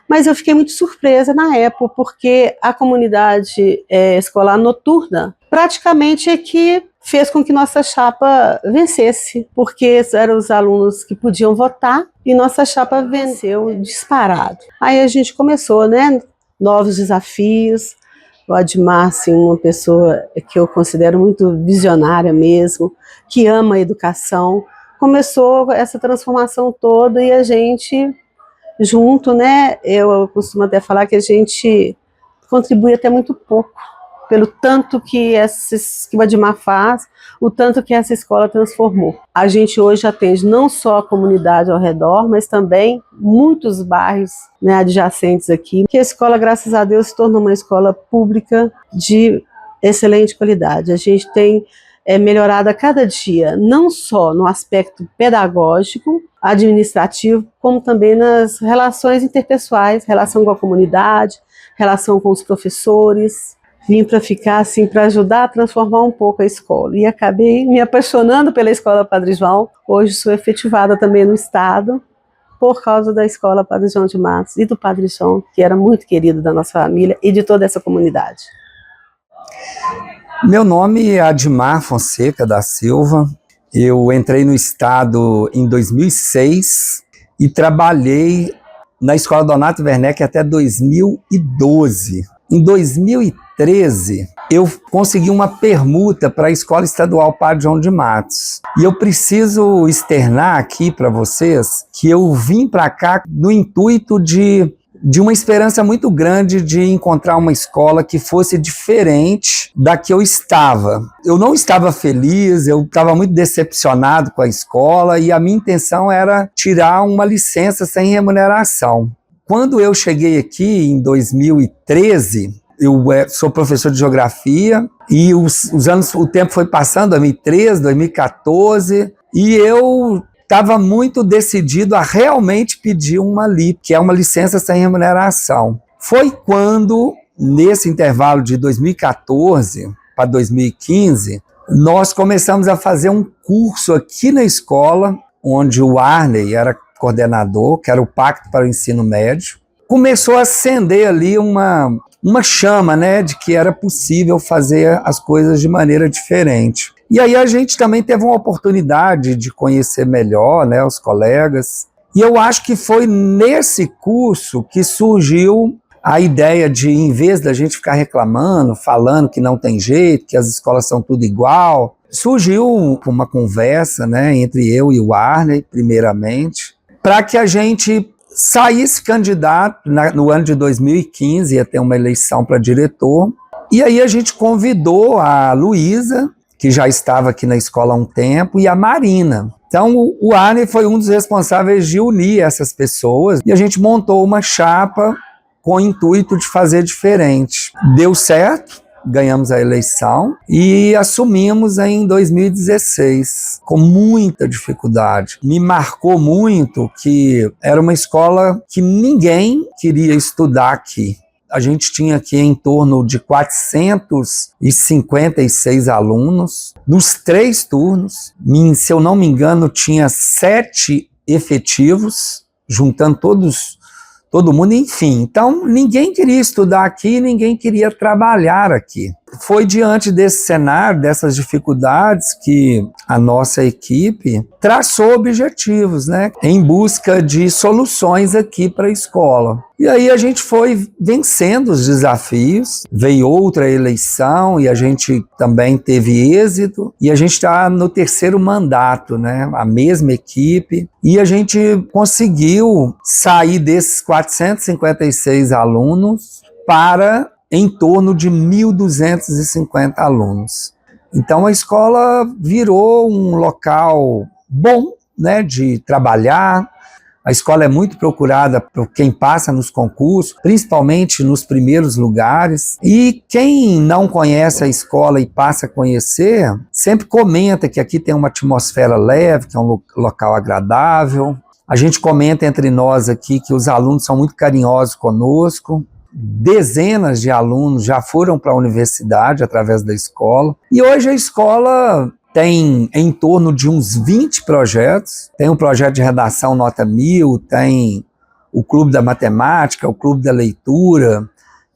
Mas eu fiquei muito surpresa na época, porque a comunidade escolar noturna praticamente é que fez com que nossa chapa vencesse, porque eram os alunos que podiam votar e nossa chapa venceu disparado. Aí a gente começou, né, novos desafios. O Admar, assim, uma pessoa que eu considero muito visionária mesmo, que ama a educação, começou essa transformação toda e a gente, junto, né, eu costumo até falar que a gente contribui até muito pouco, pelo tanto que o Admar faz, o tanto que essa escola transformou. A gente hoje atende não só a comunidade ao redor, mas também muitos bairros, né, adjacentes aqui, que a escola, graças a Deus, se tornou uma escola pública de excelente qualidade. A gente tem melhorado a cada dia, não só no aspecto pedagógico, administrativo, como também nas relações interpessoais, relação com a comunidade, relação com os professores. Vim para ficar assim, para ajudar a transformar um pouco a escola. E acabei me apaixonando pela Escola Padre João. Hoje sou efetivada também no estado, por causa da Escola Padre João de Matos e do Padre João, que era muito querido da nossa família e de toda essa comunidade.
Meu nome é Admar Fonseca da Silva. Eu entrei no estado em 2006 e trabalhei na Escola Donato Werneck até 2012. Em 2013, eu consegui uma permuta para a Escola Estadual Padre João de Matos. E eu preciso externar aqui para vocês que eu vim para cá no intuito de uma esperança muito grande de encontrar uma escola que fosse diferente da que eu estava. Eu não estava feliz, eu estava muito decepcionado com a escola e a minha intenção era tirar uma licença sem remuneração. Quando eu cheguei aqui em 2013, eu sou professor de geografia e o tempo foi passando, 2013, 2014, e eu estava muito decidido a realmente pedir uma LIP, que é uma licença sem remuneração. Foi quando, nesse intervalo de 2014 para 2015, nós começamos a fazer um curso aqui na escola, onde o Arney era coordenador, que era o Pacto para o Ensino Médio. Começou a acender ali uma chama, né, de que era possível fazer as coisas de maneira diferente. E aí a gente também teve uma oportunidade de conhecer melhor, né, os colegas. E eu acho que foi nesse curso que surgiu a ideia de, em vez da gente ficar reclamando, falando que não tem jeito, que as escolas são tudo igual, surgiu uma conversa, né, entre eu e o Arney, primeiramente, para que a gente saísse candidato no ano de 2015, ia ter uma eleição para diretor. E aí a gente convidou a Luísa, que já estava aqui na escola há um tempo, e a Marina. Então o Arney foi um dos responsáveis de unir essas pessoas e a gente montou uma chapa com o intuito de fazer diferente. Deu certo, ganhamos a eleição e assumimos em 2016, com muita dificuldade. Me marcou muito que era uma escola que ninguém queria estudar aqui. A gente tinha aqui em torno de 456 alunos, nos 3 turnos. Se eu não me engano, tinha 7 efetivos, juntando todo mundo, enfim. Então, ninguém queria estudar aqui, ninguém queria trabalhar aqui. Foi diante desse cenário, dessas dificuldades, que a nossa equipe traçou objetivos, né, em busca de soluções aqui para a escola. E aí a gente foi vencendo os desafios, veio outra eleição e a gente também teve êxito, e a gente está no 3º mandato, né, a mesma equipe, e a gente conseguiu sair desses 456 alunos para em torno de 1.250 alunos. Então a escola virou um local bom, né, de trabalhar. A escola é muito procurada por quem passa nos concursos, principalmente nos primeiros lugares. E quem não conhece a escola e passa a conhecer, sempre comenta que aqui tem uma atmosfera leve, que é um local agradável. A gente comenta entre nós aqui que os alunos são muito carinhosos conosco. Dezenas de alunos já foram para a universidade através da escola. E hoje a escola tem em torno de uns 20 projetos. Tem um projeto de redação Nota 1000, tem o Clube da Matemática, o Clube da Leitura,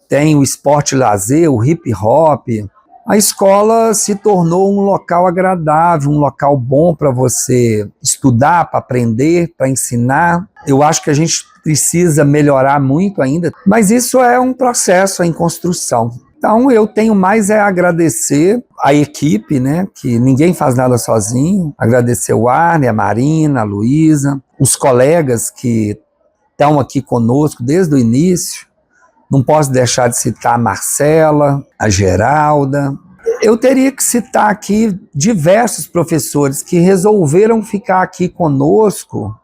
tem o Esporte e Lazer, o Hip Hop. A escola se tornou um local agradável, um local bom para você estudar, para aprender, para ensinar. Eu acho que a gente precisa melhorar muito ainda, mas isso é um processo em construção. Então eu tenho mais a agradecer a equipe, né, que ninguém faz nada sozinho, agradecer o Arney, a Marina, a Luísa, os colegas que estão aqui conosco desde o início. Não posso deixar de citar a Marcela, a Geralda. Eu teria que citar aqui diversos professores que resolveram ficar aqui conosco,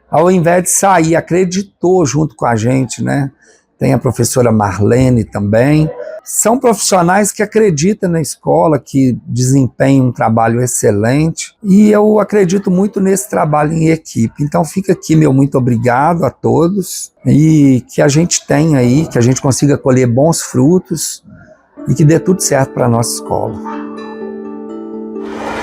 ao invés de sair, acreditou junto com a gente, né? Tem a professora Marlene também. São profissionais que acreditam na escola, que desempenham um trabalho excelente, e eu acredito muito nesse trabalho em equipe. Então fica aqui meu muito obrigado a todos, e que a gente tenha aí, que a gente consiga colher bons frutos e que dê tudo certo para a nossa escola.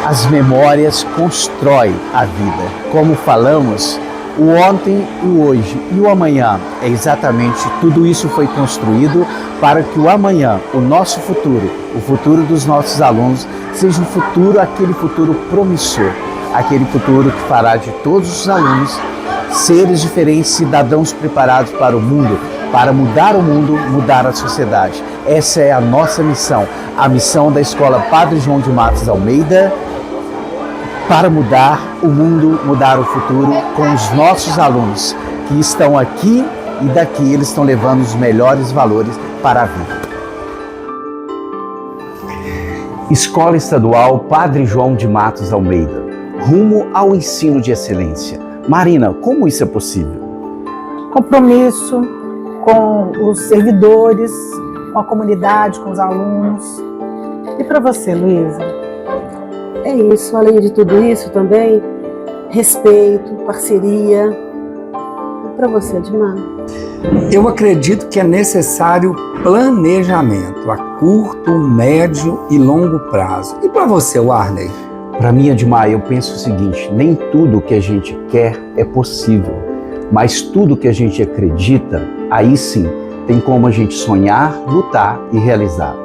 As memórias constroem a vida. Como falamos, O ontem, o hoje e o amanhã. É exatamente tudo isso foi construído para que o amanhã, o nosso futuro, o futuro dos nossos alunos, seja um futuro, aquele futuro promissor, aquele futuro que fará de todos os alunos seres diferentes, cidadãos preparados para o mundo, para mudar o mundo, mudar a sociedade. Essa é a nossa missão, a missão da Escola Padre João de Matos Almeida, para mudar o mundo, mudar o futuro com os nossos alunos que estão aqui e daqui eles estão levando os melhores valores para a vida. Escola Estadual Padre João de Matos Almeida, rumo ao ensino de excelência. Marina, como isso é possível?
Compromisso com os servidores, com a comunidade, com os alunos. E para você, Luísa?
É isso, além de tudo isso também, respeito, parceria. E para você, Edmar?
Eu acredito que é necessário planejamento a curto, médio e longo prazo. E para você, Warney?
Para mim, Edmar, eu penso o seguinte, nem tudo que a gente quer é possível, mas tudo que a gente acredita, aí sim, tem como a gente sonhar, lutar e realizar.